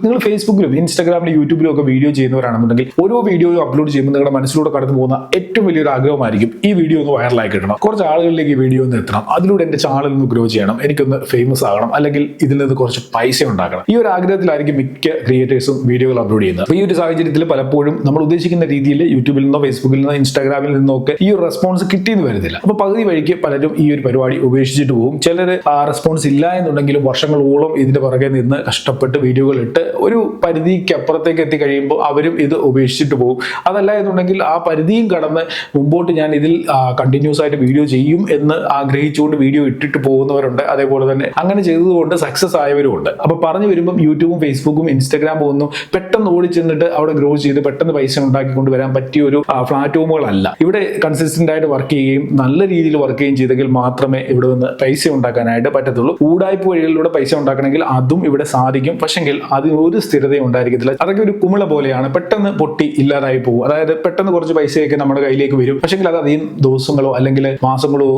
നിങ്ങൾ ഫേസ്ബുക്കിലും ഇൻസ്റ്റാഗ്രാമിലും യൂട്യൂബിലും ഒക്കെ വീഡിയോ ചെയ്യുന്നവരാണെന്നുണ്ടെങ്കിൽ ഓരോ വീഡിയോയും അപ്ലോഡ് ചെയ്യുമ്പോൾ നിങ്ങളുടെ മനസ്സിലൂടെ കടന്നു പോകുന്ന ഏറ്റവും വലിയൊരു ആഗ്രഹമായിരിക്കും ഈ വീഡിയോ ഒന്ന് വൈറലായി കിട്ടണം, കുറച്ച് ആളുകളിലേക്ക് ഈ വീഡിയോ ഒന്ന് എത്തണം, അതിലൂടെ എന്റെ ചാനൽ ഒന്ന് ഗ്രോ ചെയ്യണം, എനിക്കൊന്ന് ഫേമസ് ആകണം, അല്ലെങ്കിൽ ഇതിൽ നിന്ന് കുറച്ച് പൈസ ഉണ്ടാക്കണം. ഈ ഒരു ആഗ്രഹത്തിലായിരിക്കും മിക്ക ക്രിയേറ്റേഴ്സും വീഡിയോകൾ അപ്ലോഡ് ചെയ്യുന്നത്. അപ്പോൾ ഈ ഒരു സാഹചര്യത്തിൽ പലപ്പോഴും നമ്മൾ ഉദ്ദേശിക്കുന്ന രീതിയിൽ യൂട്യൂബിൽ നിന്നോ ഫേസ്ബുക്കിൽ നിന്നോ ഇൻസ്റ്റാഗ്രാമിൽ നിന്നോ ഒക്കെ ഈ ഒരു റെസ്പോൺസ് കിട്ടിയെന്ന് വരുന്നില്ല. അപ്പോൾ പകുതി വഴിക്ക് പലരും ഈ ഒരു പരിപാടി ഉപേക്ഷിച്ചിട്ട് പോകും. ചിലർ ആ റെസ്പോൺസ് ഇല്ല എന്നുണ്ടെങ്കിലും വർഷങ്ങളോളം ഇതിന്റെ പുറകെ നിന്ന് കഷ്ടപ്പെട്ട് വീഡിയോകൾ ഇട്ട് ഒരു പരിധിക്ക് അപ്പുറത്തേക്ക് എത്തി കഴിയുമ്പോൾ അവരും ഇത് ഉപേക്ഷിച്ചിട്ട് പോകും. അതല്ല എന്നുണ്ടെങ്കിൽ ആ പരിധിയും കടന്ന് മുമ്പോട്ട് ഞാൻ ഇതിൽ കണ്ടിന്യൂസ് ആയിട്ട് വീഡിയോ ചെയ്യും എന്ന് ആഗ്രഹിച്ചുകൊണ്ട് വീഡിയോ ഇട്ടിട്ട് പോകുന്നവരുണ്ട്. അതേപോലെ തന്നെ അങ്ങനെ ചെയ്തതുകൊണ്ട് സക്സസ് ആയവരും ഉണ്ട്. അപ്പൊ പറഞ്ഞു വരുമ്പോൾ യൂട്യൂബും ഫേസ്ബുക്കും ഇൻസ്റ്റാഗ്രാം പോകുന്നു പെട്ടെന്ന് ഓടി ചെന്നിട്ട് അവിടെ ഗ്രോ ചെയ്ത് പെട്ടെന്ന് പൈസ ഉണ്ടാക്കിക്കൊണ്ട് വരാൻ പറ്റിയ ഒരു പ്ലാറ്റ്ഫോമുകളല്ല. ഇവിടെ കൺസിസ്റ്റന്റ് ആയിട്ട് വർക്ക് ചെയ്യുകയും നല്ല രീതിയിൽ വർക്ക് ചെയ്യുകയും ചെയ്തെങ്കിൽ മാത്രമേ ഇവിടെ നിന്ന് പൈസ ഉണ്ടാക്കാനായിട്ട് പറ്റത്തുള്ളൂ. ഊടായ്പ വഴികളിലൂടെ പൈസ ഉണ്ടാക്കണമെങ്കിൽ അതും ഇവിടെ സാധിക്കും. പക്ഷെങ്കിൽ അതിന് ഒരു സ്ഥിരതയും ഉണ്ടായിരിക്കത്തില്ല. അതൊക്കെ ഒരു കുമിള പോലെയാണ്, പെട്ടെന്ന് പൊട്ടി ഇല്ലാതായി പോകും. അതായത് പെട്ടെന്ന് കുറച്ച് പൈസയൊക്കെ നമ്മുടെ കയ്യിലേക്ക് വരും. പക്ഷെങ്കിൽ അത് അധികം ദിവസങ്ങളോ അല്ലെങ്കിൽ മാസങ്ങളോ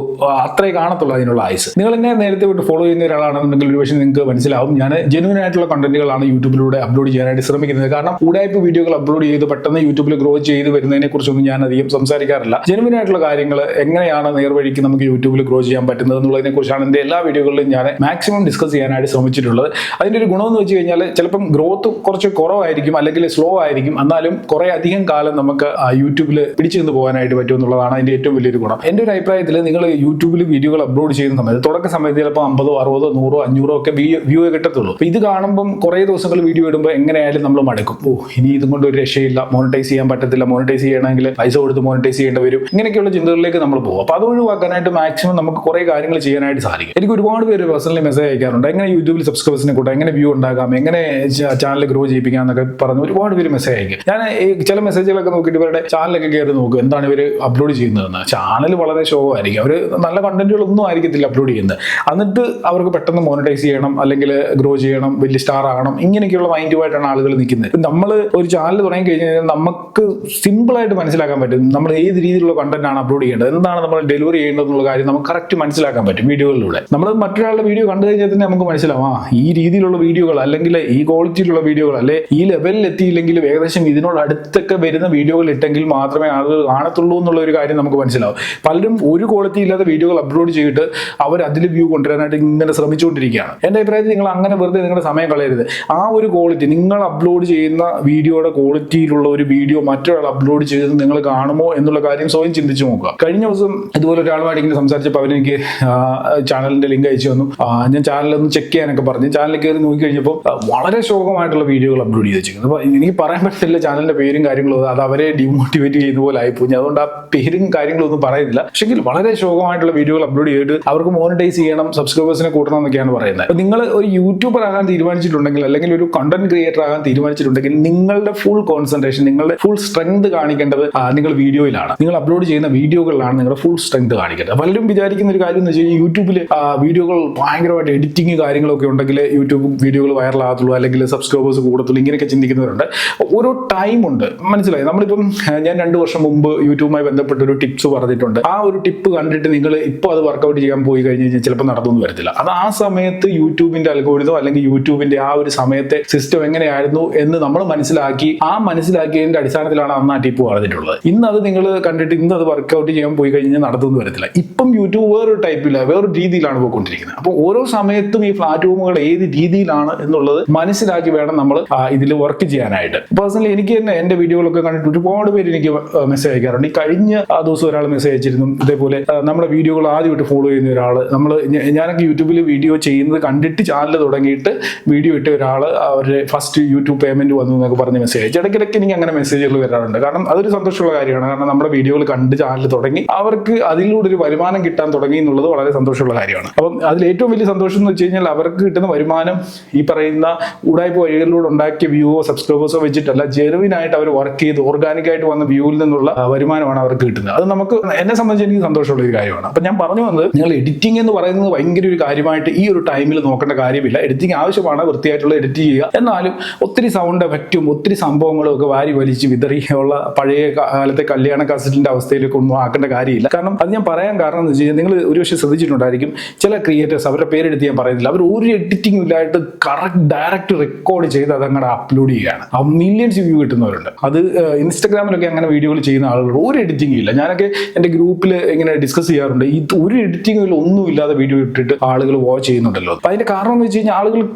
അത്രേ കാണത്തുള്ളൂ അതിനുള്ള ആയുസ്. നിങ്ങൾ എന്നെ നേരത്തെ വിട്ട് ഫോളോ ചെയ്യുന്ന ഒരാളാണെന്നുണ്ടെങ്കിൽ ഒരു പക്ഷേ നിങ്ങൾക്ക് മനസ്സിലാവും ഞാൻ ജെന്യുവൻ ആയിട്ടുള്ള കണ്ടന്റുകളാണ് യൂട്യൂബിലൂടെ അപ്ലോഡ് ചെയ്യാനായിട്ട് ശ്രമിക്കുന്നത്. കാരണം ഊടായ്പ വീഡിയോകൾ അപ്ലോഡ് ചെയ്ത് പെട്ടെന്ന് യൂട്യൂബിൽ ഗ്രോ ചെയ്ത് വരുന്നതിനെ കുറിച്ചൊന്നും ഞാൻ അധികം സംസാരിക്കാറില്ല. ജെന്യുവൻ ആയിട്ടുള്ള കാര്യങ്ങൾ എങ്ങനെയാണ് നേർവഴിക്ക് നമുക്ക് യൂട്യൂബിൽ ഗ്രോ ചെയ്യാൻ പറ്റുന്നത് എന്നുള്ളതിനെ കുറിച്ചാണ് എന്റെ എല്ലാ വീഡിയോകളിലും ഞാൻ മാക്സിമം ഡിസ്കസ് ചെയ്യാനായിട്ട് ശ്രമിച്ചിട്ടുള്ളത്. അതിന്റെ ഒരു ഗുണമെന്ന് വെച്ച് കഴിഞ്ഞാൽ ചിലപ്പം ഗ്രോത്ത് കുറച്ച് കുറവായിരിക്കും അല്ലെങ്കിൽ സ്ലോ ആയിരിക്കും, എന്നാലും കുറെ അധികം കാലം നമുക്ക് യൂട്യൂബിൽ പിടിച്ചു നിന്ന് പോകാനായിട്ട് പറ്റും എന്നുള്ളതാണ് അതിന്റെ ഏറ്റവും വലിയൊരു ഗുണം. എന്റെ ഒരു അഭിപ്രായത്തിൽ നിങ്ങൾ യൂട്യൂബിൽ വീഡിയോകൾ അപ്ലോഡ് ചെയ്യുന്ന സമയത്ത് തുടക്ക സമയത്ത് ചിലപ്പോൾ 50, 60, 100, 500 ഒക്കെ വ്യൂ കിട്ടത്തുള്ളൂ. അപ്പൊ ഇത് കാണുമ്പോൾ കുറെ ദിവസങ്ങൾ വീഡിയോ ഇടുമ്പോൾ എങ്ങനെയായാലും നമ്മൾ മടുക്കും. ഇനി ഇതും കൊണ്ട് ഒരു രക്ഷയില്ല, മോണിറ്റൈസ് ചെയ്യാൻ പറ്റത്തില്ല, മോണിറ്റൈസ് ചെയ്യണമെങ്കിൽ പൈസ കൊടുത്ത് മോണിറ്റൈസ് ചെയ്യേണ്ടി വരും, ഇങ്ങനെയൊക്കെയുള്ള ചിന്തകളിലേക്ക് നമ്മൾ പോകും. അപ്പൊ അത് ഒഴിവാക്കാനായിട്ട് മാക്സിമം നമുക്ക് കുറെ കാര്യങ്ങൾ ചെയ്യാനായിട്ട് സാധിക്കും. എനിക്ക് ഒരുപാട് പേര് പേഴ്സണലി മെസ്സേജ് അയക്കാറുണ്ട്, എങ്ങനെ യൂട്യൂബിൽ സബ്സ്ക്രൈബേഴ്സിനെ കൂട്ടാം, എങ്ങനെ വ്യൂ ഉണ്ടാക്കാം, എങ്ങനെ ചാനൽ ഗ്രോ ചെയ്യിപ്പിക്കാം എന്നൊക്കെ പറഞ്ഞ് ഒരുപാട് പേര് മെസ്സേജ് അയക്കും. ഞാൻ ചില മെസ്സേജുകളൊക്കെ നോക്കിയിട്ട് ഇവരുടെ ചാനലൊക്കെ കയറി നോക്കും എന്താണ് ഇവർ അപ്ലോഡ് ചെയ്യുന്നതെന്ന്. ചാനൽ വളരെ ഷോ ആയിരിക്കും, അവർ നല്ല കണ്ടന്റുകളൊന്നും ആയിരിക്കത്തില്ല അപ്ലോഡ് ചെയ്യുന്നത്. എന്നിട്ട് അവർക്ക് പെട്ടെന്ന് മോണിറ്റൈസ് ചെയ്യണം, അല്ലെങ്കിൽ ഗ്രോ ചെയ്യണം, വലിയ സ്റ്റാർ ആകണം, ഇങ്ങനെയൊക്കെയുള്ള മൈൻഡുമായിട്ടാണ് ആളുകൾ നിൽക്കുന്നത്. നമ്മൾ ഒരു ചാനൽ തുടങ്ങി കഴിഞ്ഞാൽ നമുക്ക് സിമ്പിൾ ആയിട്ട് മനസ്സിലാക്കാൻ പറ്റും നമ്മൾ ഏത് രീതിയിലുള്ള കണ്ടന്റ് ആണ് അപ്ലോഡ് ചെയ്യേണ്ടത്, എന്താണ് നമ്മൾ ഡെലിവറി ചെയ്യേണ്ടത് എന്നുള്ള കാര്യം നമുക്ക് കറക്റ്റ് മനസ്സിലാക്കാൻ പറ്റും വീഡിയോകളിലൂടെ. നമ്മൾ മറ്റൊരാളുടെ വീഡിയോ കണ്ടു കഴിഞ്ഞാൽ തന്നെ നമുക്ക് മനസ്സിലാവും ഈ രീതിയിലുള്ള വീഡിയോകൾ അല്ലെങ്കിൽ ഈ ക്വാളിറ്റിയിലുള്ള വീഡിയോകൾ അല്ലെ ഈ ലെവലിൽ എത്തിയില്ലെങ്കിലും ഏകദേശം ഇതിനോട് അടുത്തൊക്കെ വരുന്ന വീഡിയോകൾ ഇട്ടെങ്കിൽ മാത്രമേ ആളുകൾ കാണത്തുള്ളൂ എന്നുള്ള ഒരു കാര്യം നമുക്ക് മനസ്സിലാവും. പലരും ഒരു ക്വാളിറ്റി ഇല്ലാത്ത വീഡിയോകൾ അപ്ലോഡ് ചെയ്തിട്ട് അവർ അതിൽ വ്യൂ കൊണ്ടുവരാനായിട്ട് ഇങ്ങനെ ശ്രമിച്ചുകൊണ്ടിരിക്കുകയാണ്. എൻ്റെ അഭിപ്രായത്തിൽ നിങ്ങൾ അങ്ങനെ വെറുതെ നിങ്ങളുടെ സമയം കളയരുത്. ആ ഒരു ക്വാളിറ്റി നിങ്ങൾ അപ്ലോഡ് ചെയ്യുന്ന വീഡിയോയുടെ ക്വാളിറ്റിയിലുള്ള ഒരു വീഡിയോ മറ്റൊരാൾ അപ്ലോഡ് ചെയ്ത് നിങ്ങൾ കാണുമോ എന്നുള്ള കാര്യം സ്വയം ചിന്തിച്ചു നോക്കുക. കഴിഞ്ഞ ദിവസം ഇതുപോലെ ഒരാളുമായിട്ട് ഇങ്ങനെ സംസാരിച്ചപ്പോൾ അവരെനിക്ക് ചാനലിന്റെ ലിങ്ക് അയച്ചു തന്നു. ഞാൻ ചാനലൊന്ന് ചെക്ക് ചെയ്യാനൊക്കെ പറഞ്ഞു. ചാനലിൽ കയറി നോക്കി കഴിഞ്ഞപ്പോൾ വളരെ ശോകമായിട്ടുള്ള വീഡിയോകൾ അപ്ലോഡ് ചെയ്ത് വെച്ചിരിക്കുന്നത്. അപ്പോൾ എനിക്ക് പറയാൻ പറ്റില്ല ചാനലിന്റെ പേരും കാര്യങ്ങളും, അത് അവരെ ഡിമോട്ടിവേറ്റ് ചെയ്യുന്ന പോലെ ആയിപ്പോയി. അതുകൊണ്ട് ആ പേരും കാര്യങ്ങളും ഒന്നും പറയുന്നില്ല. പക്ഷെങ്കിൽ വളരെ ശോകമായിട്ടുള്ള വീഡിയോകൾ അപ്ലോഡ് ചെയ്തിട്ട് അവർക്ക് മോണിറ്റൈസ് ചെയ്യണം, സബ്സ്ക്രൈബേഴ്സിനെ കൂട്ടണം എന്നൊക്കെയാണ് പറയുന്നത്. അപ്പോൾ നിങ്ങൾ ഒരു യൂട്യൂബർ ആകാൻ തീരുമാനിച്ചിട്ടുണ്ടെങ്കിൽ അല്ലെങ്കിൽ ഒരു കണ്ടന്റ് ക്രിയേറ്റർ ആകാൻ തീരുമാനിച്ചിട്ടുണ്ടെങ്കിൽ നിങ്ങളുടെ ഫുൾ കോൺസെൻട്രേഷൻ, നിങ്ങളുടെ ഫുൾ സ്ട്രെങ്ത് കാണിക്കേണ്ടത് നിങ്ങൾ വീഡിയോയിലാണ്. നിങ്ങൾ അപ്ലോഡ് ചെയ്യുന്ന വീഡിയോകളിലാണ് നിങ്ങളുടെ ഫുൾ സ്ട്രെങ്ത് കാണിക്കേണ്ടത്. പലരും വിചാരിക്കുന്ന ഒരു കാര്യം എന്ന് വെച്ച് കഴിഞ്ഞാൽ യൂട്യൂബിൽ വീഡിയോകൾ ഭയങ്കരമായിട്ട് എഡിറ്റിംഗ് കാര്യങ്ങളൊക്കെ ഉണ്ടെങ്കിൽ യൂട്യൂബ് വീഡിയോകൾ വൈറലാകത്തുള്ളൂ അല്ലെങ്കിൽ സബ്സ്ക്രൈബേഴ്സ് കൂടത്തുള്ളൂ, ഇങ്ങനെയൊക്കെ ചിന്തിക്കുന്നവരുണ്ട്. ഓരോ ടൈമുണ്ട്, മനസ്സിലായി. നമ്മളിപ്പം ഞാൻ 2 വർഷം മുമ്പ് യൂട്യൂബുമായി ബന്ധപ്പെട്ട ഒരു ടിപ്സ് പറഞ്ഞിട്ടുണ്ട്. ആ ഒരു ടിപ്പ് കണ്ടിട്ട് നിങ്ങൾ ഇപ്പോൾ അത് വർക്കൗട്ട് ചെയ്യാൻ പോയി കഴിഞ്ഞ് കഴിഞ്ഞാൽ ചിലപ്പോൾ നടന്നൊന്നും വരത്തില്ല. അത് ആ സമയത്ത് യൂട്യൂബിന്റെ അൽഗോരിതം അല്ലെങ്കിൽ യൂട്യൂബിന്റെ ആ ഒരു സമയത്തെ സിസ്റ്റം എങ്ങനെയായിരുന്നു എന്ന് നമ്മൾ മനസ്സിലാക്കിയതിന്റെ അടിസ്ഥാനത്തിലാണ് അന്ന് ആ ടിപ്പ് പറഞ്ഞിട്ടുള്ളത്. ഇന്ന് അത് നിങ്ങൾ കണ്ടിട്ട് ഇന്ന് അത് വർക്കൗട്ട് ചെയ്യാൻ പോയി കഴിഞ്ഞാൽ നടന്നൊന്നും വരത്തില്ല. ഇപ്പം യൂട്യൂബ് വേറൊരു ടൈപ്പില്ല, വേറൊരു രീതിയിലാണ് പോയിക്കൊണ്ടിരിക്കുന്നത്. അപ്പോൾ ഓരോ സമയത്തും ഈ പ്ലാറ്റ്ഫോമുകൾ ഏത് രീതിയിലാണ് എന്നുള്ളത് മനസ്സിലാക്കി വേണം നമ്മൾ ഇതിൽ വർക്ക് ചെയ്യാനായിട്ട്. പേഴ്സണലി എനിക്ക് തന്നെ എന്റെ വീഡിയോകളൊക്കെ കണ്ടിട്ട് ഒരുപാട് പേര് എനിക്ക് മെസ്സേജ് അയക്കാറുണ്ട്. ഈ കഴിഞ്ഞ ദിവസം ഒരാൾ മെസ്സേജ് അയച്ചിരുന്നു, ഇതേപോലെ നമ്മുടെ വീഡിയോകൾ ആദ്യമായിട്ട് ഫോളോ ചെയ്യുന്ന ഒരാൾ, ഞാനൊക്കെ യൂട്യൂബിൽ വീഡിയോ ചെയ്യുന്നത് കണ്ടിട്ട് ചാനൽ തുടങ്ങിയിട്ട് വീഡിയോ ഇട്ട ഒരാൾ അവരുടെ ഫസ്റ്റ് യൂട്യൂബ് പേയ്മെന്റ് വന്നു എന്നൊക്കെ പറഞ്ഞ് മെസ്സേജ് അയച്ചു. ഇടയ്ക്കിടയ്ക്ക് എനിക്ക് അങ്ങനെ മെസ്സേജുകൾ വരാറുണ്ട്. കാരണം അതൊരു സന്തോഷമുള്ള കാര്യമാണ്. കാരണം നമ്മുടെ വീഡിയോകൾ കണ്ട് ചാനൽ തുടങ്ങി അവർക്ക് അതിലൂടെ ഒരു വരുമാനം കിട്ടാൻ തുടങ്ങി എന്നുള്ളത് വളരെ സന്തോഷമുള്ള കാര്യമാണ്. അപ്പം അതിൽ ഏറ്റവും വലിയ സന്തോഷം എന്ന് വെച്ച് കഴിഞ്ഞാൽ അവർക്ക് കിട്ടുന്ന വരുമാനം ഈ പറയുന്ന ഉടായ്പ വഴികളിലൂടെ ഉണ്ടാക്കിയ വ്യൂവോ സബ്സ്ക്രൈബേഴ്സോ വെച്ചിട്ടല്ല, ജെനുവിനായിട്ട് അവർ വർക്ക് ചെയ്ത് ഓർഗാനിക് ആയിട്ട് വന്ന വ്യൂവിൽ നിന്നുള്ള വരുമാനമാണ് അവർക്ക് കിട്ടുന്നത്. അത് നമുക്ക് എന്നെ സംബന്ധിച്ച് എനിക്ക് സന്തോഷമുള്ള ഒരു കാര്യമാണ്. അപ്പം ഞാൻ പറഞ്ഞു വന്നത്, നിങ്ങൾ എഡിറ്റിംഗ് എന്ന് പറയുന്നത് ഭയങ്കര ഒരു കാര്യമായിട്ട് ഈ ഒരു ടൈമിൽ നോക്കേണ്ട കാര്യമില്ല. എഡിറ്റിംഗ് ആവശ്യമാണ്, വൃത്തിയായിട്ടുള്ള എഡിറ്റ് ചെയ്യുക. എന്നാലും ഒത്തിരി സൗണ്ട് എഫക്റ്റും ഒത്തിരി സംഭവങ്ങളും ഒക്കെ വാരി വലിച്ച് വിതറിയുള്ള പഴയ കാലത്തെ കല്യാണ കാസറ്റിന്റെ അവസ്ഥയിലേക്ക് ഒന്നും ആക്കേണ്ട കാര്യമില്ല. കാരണം അത് ഞാൻ പറയാൻ കാരണം എന്ന് വെച്ച് കഴിഞ്ഞാൽ നിങ്ങൾ ഒരു പക്ഷേ ശ്രദ്ധിച്ചിട്ടുണ്ടായിരിക്കും, ചില ക്രിയേറ്റേഴ്സ്, അവരുടെ പേരെടുത്ത് ഞാൻ പറയുന്നില്ല, അവർ ഒരു എഡിറ്റിംഗ് ഇല്ലായിട്ട് കറക്റ്റ് ഡയറക്റ്റ് റെക്കോർഡ് ചെയ്ത് അത് അങ്ങനെ അപ്ലോഡ് ചെയ്യുകയാണ്. ആ മില്യൺസ് വ്യൂ കിട്ടുന്നവരുണ്ട്. അത് ഇൻസ്റ്റാഗ്രാമിലൊക്കെ അങ്ങനെ വീഡിയോകൾ ചെയ്യുന്ന ആളുകൾ ഒരു എഡിറ്റിംഗ് ഇല്ല. ഞാനൊക്കെ എൻ്റെ ഗ്രൂപ്പിൽ ഇങ്ങനെ ഡിസ്കസ് ചെയ്യാറുണ്ട്. ഇത് ഒരു എഡിറ്റിംഗിൽ ഒന്നും ഇല്ലാതെ വീഡിയോ ഇട്ടിട്ട് ആളുകൾ വാച്ച് ചെയ്യുന്നുണ്ടല്ലോ. അപ്പൊ അതിന്റെ കാരണം എന്ന് വെച്ച് കഴിഞ്ഞാൽ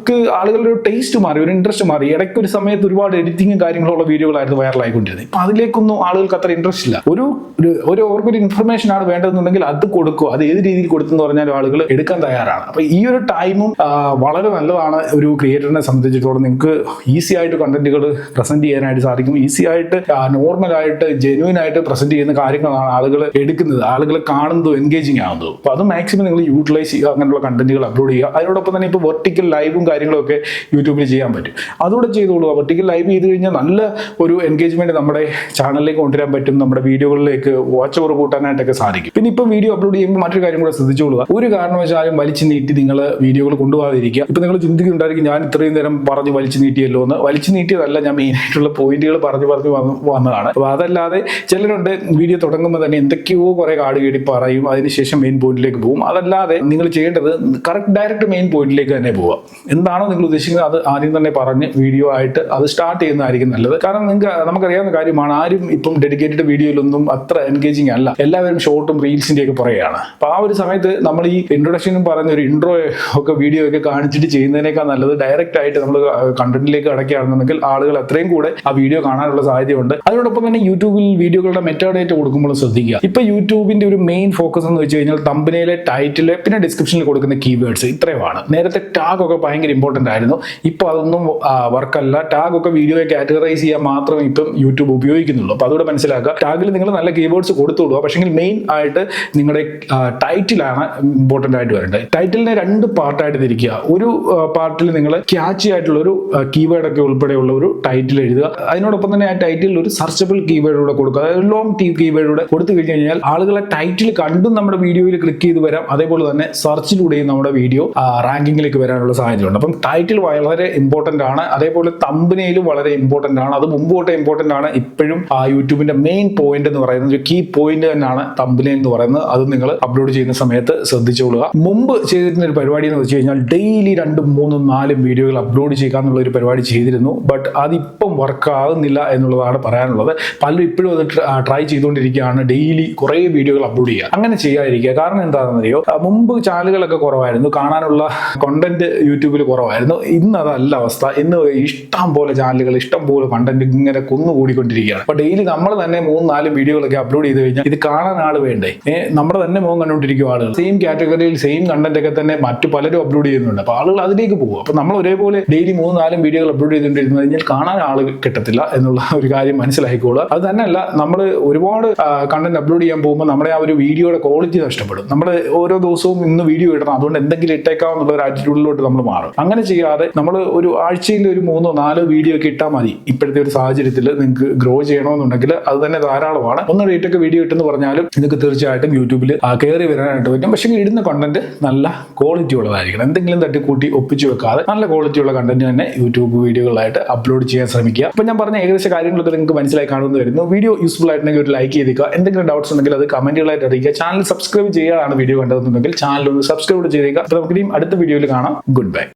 ആളുകളുടെ ഒരു ടേസ്റ്റ് മാറി, ഒരു ഇൻട്രസ്റ്റ് മാറി. ഇടയ്ക്ക് ഒരു സമയത്ത് ഒരുപാട് എഡിറ്റിംഗും കാര്യങ്ങളുള്ള വീഡിയോകളായിരുന്നു വൈറലായിക്കൊണ്ടിരുന്നത്. ഇപ്പൊ അതിലേക്കൊന്നും ആളുകൾക്ക് അത്ര ഇൻട്രസ്റ്റ് ഇല്ല. അവർക്കൊരു ഇൻഫർമേഷൻ ആണ് വേണ്ടതെന്നുണ്ടെങ്കിൽ അത് കൊടുക്കുക. അത് ഏത് രീതിയിൽ കൊടുത്തെന്ന് പറഞ്ഞാലും ആളുകൾ എടുക്കാൻ തയ്യാറാണ്. അപ്പൊ ഈ ഒരു ടൈമും വളരെ നല്ലതാണ്. ഒരു ക്രിയേറ്ററിനെ സംബന്ധിച്ചിടത്തോളം നിങ്ങൾക്ക് ഈസി ആയിട്ട് കണ്ടന്റുകൾ പ്രസന്റ് ചെയ്യാനായിട്ട് സാധിക്കും. ഈസി ആയിട്ട് നോർമൽ ആയിട്ട് ജെന്യൂൻ ആയിട്ട് പ്രസന്റ് ചെയ്യുന്ന കാര്യങ്ങളാണ് ആളുകൾ എടുക്കുന്നത്, ആളുകൾ കാണുന്നതും എൻഗേജിങ് ആവുന്നതും. അപ്പൊ അത് മാക്സിമം നിങ്ങൾ യൂട്ടിലൈസ് ചെയ്യുക, അങ്ങനെയുള്ള കണ്ടന്റുകൾ അപ്ലോഡ് ചെയ്യുക. അതിനോടൊപ്പം തന്നെ ഇപ്പോൾ വെർട്ടിക്കൽ ലൈവും കാര്യങ്ങളൊക്കെ യൂട്യൂബിൽ ചെയ്യാൻ പറ്റും. അതുകൂടെ ചെയ്തോളൂ. വെർട്ടിക്കൽ ലൈവ് ചെയ്ത് കഴിഞ്ഞാൽ നല്ല ഒരു എൻഗേജ്മെന്റ് നമ്മുടെ ചാനലിലേക്ക് കൊണ്ടുവരാൻ പറ്റും. നമ്മുടെ വീഡിയോകളിലേക്ക് വാച്ച് ഓവർ കൂട്ടാനായിട്ടൊക്കെ സാധിക്കും. പിന്നെ ഇപ്പം വീഡിയോ അപ്ലോഡ് ചെയ്യുമ്പോൾ മറ്റൊരു കാര്യം കൂടെ ശ്രദ്ധിച്ചോളുക. ഒരു കാരണവശാലും വലിച്ചു നീട്ടി നിങ്ങൾ വീഡിയോകൾ കൊണ്ടുപോകാതിരിക്കുക. ഇപ്പൊ നിങ്ങൾ ചിന്തിക്കുന്നുണ്ടായിരിക്കും ഞാൻ ഇത്രയും നേരം പറഞ്ഞ് വലിച്ചു നീട്ടിയല്ലോ എന്ന്. വലിച്ചു നീട്ടിയതല്ല, ഞാൻ മെയിൻ ആയിട്ടുള്ള പോയിന്റുകൾ പറഞ്ഞു വന്നതാണ്. അപ്പൊ അതല്ലാതെ ചിലരുണ്ട് വീഡിയോ തുടങ്ങുമ്പോൾ തന്നെ എന്തൊക്കെയോ കുറെ കാട് കേടി പറയും, അതിനുശേഷം മെയിൻ പോയിന്റിലേക്ക് പോകും. അതല്ലാതെ നിങ്ങൾ ചെയ്യേണ്ടത് ഡയറക്റ്റ് മെയിൻ പോയിന്റിലേക്ക് തന്നെ പോവുക. എന്താണോ നിങ്ങൾ ഉദ്ദേശിക്കുന്നത് അത് ആദ്യം തന്നെ പറഞ്ഞ് വീഡിയോ ആയിട്ട് അത് സ്റ്റാർട്ട് ചെയ്യുന്നതായിരിക്കും നല്ലത്. കാരണം നമുക്കറിയാവുന്ന കാര്യമാണ്, ആരും ഇപ്പം ഡെഡിക്കേറ്റഡ് വീഡിയോയിലൊന്നും അത്ര എൻഗേജിങ് അല്ല. എല്ലാവരും ഷോർട്ടും റീൽസിന്റെ ഒക്കെ പുറകെയാണ്. അപ്പൊ ആ ഒരു സമയത്ത് നമ്മൾ ഈ ഇൻട്രൊഡക്ഷനും പറഞ്ഞ ഒരു ഇൻട്രോ ഒക്കെ വീഡിയോ ഒക്കെ കാണിച്ചിട്ട് ചെയ്യുന്നതിനേക്കാൾ നല്ലത് ഡയറക്റ്റ് ആയിട്ട് നമ്മൾ കണ്ടന്റിലേക്ക് അടക്കുകയാണെന്നുണ്ടെങ്കിൽ ആളുകൾ അത്രയും കൂടെ ആ വീഡിയോ കാണാനുള്ള സാധ്യതയുണ്ട്. അതിനോടൊപ്പം തന്നെ യൂട്യൂബിൽ വീഡിയോകളുടെ മെറ്റാഡേറ്റ കൊടുക്കുമ്പോൾ ശ്രദ്ധിക്കുക. ഇപ്പൊ യൂട്യൂബിന്റെ ഒരു മെയിൻ ഫോക്കസ് എന്ന് വെച്ച് കഴിഞ്ഞാൽ തമ്പനയിലെ, ടൈറ്റില്, പിന്നെ ഡിസ്ക്രിപ്ഷനിൽ കൊടുക്കുന്ന കീവേഡ്സ് ഇത്രയുമാണ്. നേരത്തെ ടാഗ് ഒക്കെ ഭയങ്കര ഇമ്പോർട്ടന്റ് ആയിരുന്നു. ഇപ്പൊ അതൊന്നും വർക്കല്ല. ടാഗ് ഒക്കെ വീഡിയോയെ കാറ്റഗറൈസ് ചെയ്യാൻ മാത്രമേ ഇപ്പം യൂട്യൂബ് ഉപയോഗിക്കുന്നുള്ളൂ. അപ്പൊ അതുകൂടെ മനസ്സിലാക്കുക. ടാഗിൽ നിങ്ങൾ നല്ല കീവേഡ്സ് കൊടുത്തോളൂ. പക്ഷേ മെയിൻ ആയിട്ട് നിങ്ങളുടെ ടൈറ്റിലാണ് ഇമ്പോർട്ടന്റ് ആയിട്ട് വരേണ്ടത്. ടൈറ്റിലിനെ 2 പാർട്ടായിട്ട് തിരിക്കുക. ഒരു പാർട്ടിൽ നിങ്ങൾ ക്യാച്ചി ആയിട്ടുള്ള ഒരു കീവേഡ് ഒക്കെ ഉൾപ്പെടെയുള്ള ഒരു ടൈറ്റിൽ എഴുതുക. അതിനോടൊപ്പം തന്നെ ആ ടൈറ്റിൽ ഒരു സർച്ചബിൾ കീവേഡൂടെ കൊടുക്കുക. അതായത് ലോങ് കീവേഡൂടെ കൊടുത്തു കഴിഞ്ഞു കഴിഞ്ഞാൽ ആളുകളെ ടൈറ്റിൽ കണ്ടും നമ്മുടെ വീഡിയോയിൽ ക്ലിക്ക് ചെയ്ത് വരാം. അതേപോലെ തന്നെ സെർച്ചിലൂടെയും നമ്മുടെ വീഡിയോ റാങ്കിങ്ങിലേക്ക് വരാനുള്ള സാധ്യതയുണ്ട്. അപ്പം ടൈറ്റിൽ വളരെ ഇമ്പോർട്ടന്റ് ആണ്. അതേപോലെ തമ്പനെയിലും വളരെ ഇമ്പോർട്ടന്റ് ആണ്. അത് മുമ്പോട്ട് ഇമ്പോർട്ടന്റ് ആണ്. ഇപ്പോഴും ആ യൂട്യൂബിന്റെ മെയിൻ പോയിന്റ് എന്ന് പറയുന്നത്, ഒരു കീ പോയിന്റ് തന്നെയാണ് തമ്പനെയിൽ എന്ന് പറയുന്നത്. അത് നിങ്ങൾ അപ്ലോഡ് ചെയ്യുന്ന സമയത്ത് ശ്രദ്ധിച്ചോളുക. മുമ്പ് ചെയ്തിരുന്ന ഒരു പരിപാടി എന്ന് വെച്ച് കഴിഞ്ഞാൽ ഡെയിലി 2, 3, 4 വീഡിയോകൾ അപ്ലോഡ് ചെയ്യുക എന്നുള്ള ഒരു പരിപാടി ചെയ്തിരുന്നു. ബട്ട് അതിപ്പം വർക്ക് ആകുന്നില്ല എന്നുള്ളതാണ് പറയാനുള്ളത്. പലരും ഇപ്പോഴും അത് ട്രൈ ചെയ്തുകൊണ്ടിരിക്കുകയാണ്. ഡെയിലി കുറേ വീഡിയോകൾ അപ്ലോഡ് ചെയ്യുക. അങ്ങനെ ചെയ്യാതിരിക്കുക. കാരണം എന്താണെന്നറിയോ, മുമ്പ് ചാനലുകളൊക്കെ കുറവായിരുന്നു, കാണാനുള്ള കണ്ടന്റ് യൂട്യൂബിൽ കുറവായിരുന്നു. ഇന്ന് അതല്ല അവസ്ഥ. ഇന്ന് ഇഷ്ടം പോലെ ചാനലുകൾ, ഇഷ്ടം പോലെ കണ്ടന്റ് ഇങ്ങനെ കുന്നുകൂടിക്കൊണ്ടിരിക്കുകയാണ്. അപ്പൊ ഡെയിലി നമ്മൾ തന്നെ 3, 4 വീഡിയോകളൊക്കെ അപ്ലോഡ് ചെയ്ത് കഴിഞ്ഞാൽ ഇത് കാണാൻ ആൾ വേണ്ടേ? നമ്മുടെ തന്നെ മുഖം കണ്ടുകൊണ്ടിരിക്കും ആളുകൾ. സെയിം കാറ്റഗറിയിൽ സെയിം കണ്ടന്റ് ഒക്കെ തന്നെ മറ്റു പലരും അപ്ലോഡ് ചെയ്യുന്നുണ്ട്. അപ്പൊ ആളുകൾ അതിലേക്ക് പോകും. അപ്പൊ നമ്മൾ ഒരേപോലെ ഡെയിലി 3, 4 വീഡിയോകൾ അപ്ലോഡ് ചെയ്തുകൊണ്ടിരുന്നു കഴിഞ്ഞാൽ കാണാൻ ആൾ കിട്ടത്തില്ല എന്നുള്ള ഒരു കാര്യം മനസ്സിലാക്കിക്കോളുക. അത് തന്നെയല്ല, നമ്മൾ ഒരുപാട് കണ്ടന്റ് അപ്ലോഡ് ചെയ്യാൻ പോകുമ്പോൾ നമ്മുടെ ആ ഒരു വീഡിയോയുടെ ക്വാളിറ്റി നഷ്ടപ്പെടും. നമ്മൾ ഓരോ ദിവസവും ഇന്ന് വീഡിയോ ഇടണം, അതുകൊണ്ട് എന്തെങ്കിലും ഇട്ടേക്കാം എന്നുള്ള ഒരു ആറ്റിറ്റ്യൂഡിലോട്ട് നമ്മൾ മാറും. അങ്ങനെ ചെയ്യാതെ നമ്മൾ ഒരു ആഴ്ചയിൽ ഒരു 3, 4 വീഡിയോ ഒക്കെ ഇട്ടാൽ മതി. ഇപ്പോഴത്തെ ഒരു സാഹചര്യത്തിൽ നിങ്ങൾക്ക് ഗ്രോ ചെയ്യണമെന്നുണ്ടെങ്കിൽ അത് തന്നെ ധാരാളമാണ്. 1 റേറ്റൊക്കെ വീഡിയോ ഇട്ടെന്ന് പറഞ്ഞാലും നിങ്ങൾക്ക് തീർച്ചയായിട്ടും യൂട്യൂബിൽ കയറി വരാനായിട്ട് പറ്റും. പക്ഷേ ഇടുന്ന കണ്ടന്റ് നല്ല ക്വാളിറ്റി ഉള്ളതായിരിക്കണം. എന്തെങ്കിലും തട്ടിക്കൂട്ടി ഒപ്പിച്ചു വെക്കാതെ നല്ല ക്വാളിറ്റി ഉള്ള കണ്ടന്റ് തന്നെ യൂട്യൂബ് വീഡിയോകളായിട്ട് അപ്ലോഡ് ചെയ്യാൻ ശ്രമിക്കുക. അപ്പൊ ഞാൻ പറഞ്ഞ ഏകദേശം കാര്യങ്ങളൊക്കെ നിങ്ങൾക്ക് മനസ്സിലായി കാണുമെന്ന് വരുന്നു. വീഡിയോ യൂസ്ഫുൾ ആയിട്ടുണ്ടെങ്കിൽ ഒരു ലൈക്ക് ചെയ്തേക്കുക. എന്തെങ്കിലും ഡൗട്ട്സ് ഉണ്ടെങ്കിൽ അത് കമന്റുകളായിട്ട് അറിയിക്കുക. ചാനൽ സബ്സ്ക്രൈബ് ചെയ്യാതാണ് വീഡിയോ കണ്ടതെന്നുണ്ടെങ്കിൽ ചാനൽ ഒന്ന് സബ്സ്ക്രൈബ് ചെയ്തേക്കുക. അപ്പൊ നമുക്ക് ഇനിയും അടുത്ത വീഡിയോയിൽ കാണാം. Good bye.